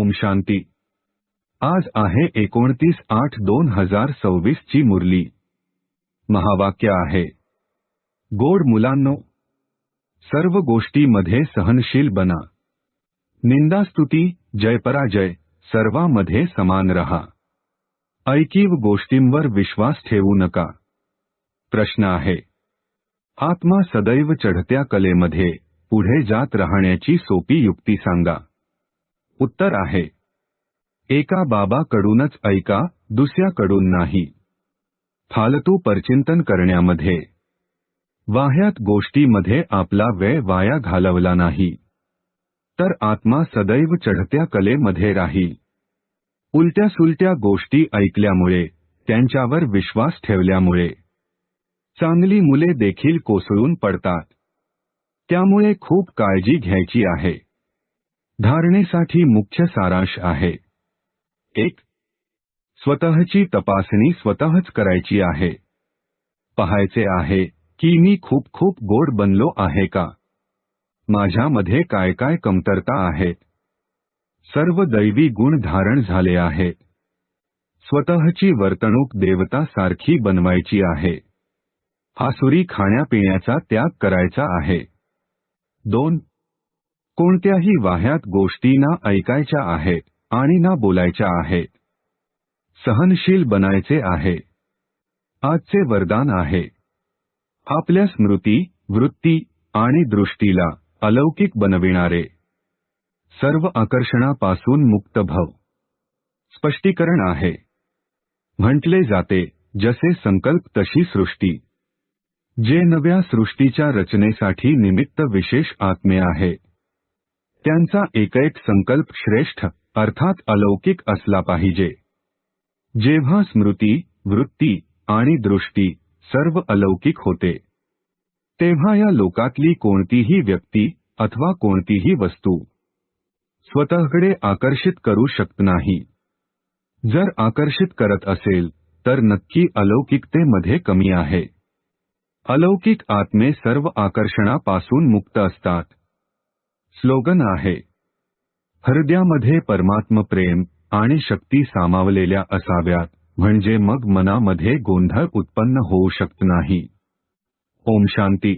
ओम शांती। आज आहे 29/8/2026 ची मुरली। महावाक्य आहे, गोड मुलांनो, सर्व गोष्टीमध्ये सहनशील बना। निंदास्तुती, जयपराजय सर्वांमध्ये समान रहा। ऐकीव गोष्टींवर विश्वास ठेवू नका। प्रश्न आहे, आत्मा सदैव चढत्या कलेमध्ये पुढे जात राहण्याची सोपी युक्ती सांगा। उत्तर आहे, एका बाबाकडूनच ऐका, दुसऱ्याकडून नाही। फालतू परचिंतन करण्यामध्ये, वाह्यात गोष्टीमध्ये आपला वेळ वाया घालवला नाही, तर आत्मा सदैव चढत्या कलेमध्ये राहील। उलट्या सुलट्या गोष्टी ऐकल्यामुळे, त्यांच्यावर विश्वास ठेवल्यामुळे चांगली मुले देखील कोसळून पडतात। त्यामुळे खूप काळजी घ्यायची आहे। धारणेसाठी मुख्य सारांश आहे, 1. स्वतःची तपासणी स्वतःच करायची आहे। पाहायचे आहे की मी खूप खूप गोड बनलो आहे का? माझ्यामध्ये काय काय कमतरता आहेत? सर्व दैवी गुण धारण झाले आहेत। स्वतःची वर्तणूक देवता सारखी बनवायची आहे। आसुरी खाण्यापिण्याचा त्याग करायचा आहे। 2. कोणत्याही वाह्यात गोष्टी ना ऐकायच्या आहेत आणि ना बोलायच्या आहेत। सहनशील बनायचे आहे। आजचे वरदान आहे, आपल्या स्मृती, वृत्ती आणि दृष्टीला अलौकिक बनविणारे। सर्व आकर्षणापासून मुक्त भव। स्पष्टीकरण आहे, म्हटले जाते, जसे संकल्प तशी सृष्टी। जे नव्या सृष्टीच्या रचनेसाठी निमित्त विशेष आत्मे आहेत, त्यांचा एकैक संकल्प श्रेष्ठ अर्थात अलौकिक असला पाहिजे। जेव्हा स्मृती, वृत्ती आणि दृष्टी सर्व अलौकिक होते, तेव्हा या लोकातली कोणतीही व्यक्ती अथवा कोणतीही वस्तू स्वतःकडे आकर्षित करू शकत नाही। जर आकर्षित करत असेल तर नक्की अलौकिकतेमध्ये कमी आहे। अलौकिक आत्मे सर्व आकर्षणापासून मुक्त असतात। स्लोगन आहे, हृदयामध्ये परमात्म प्रेम आणि शक्ती सामावलेल्या असाव्यात, म्हणजे मग मनामध्ये गोंधळ उत्पन्न होऊ शकत नाही। ओम शांती।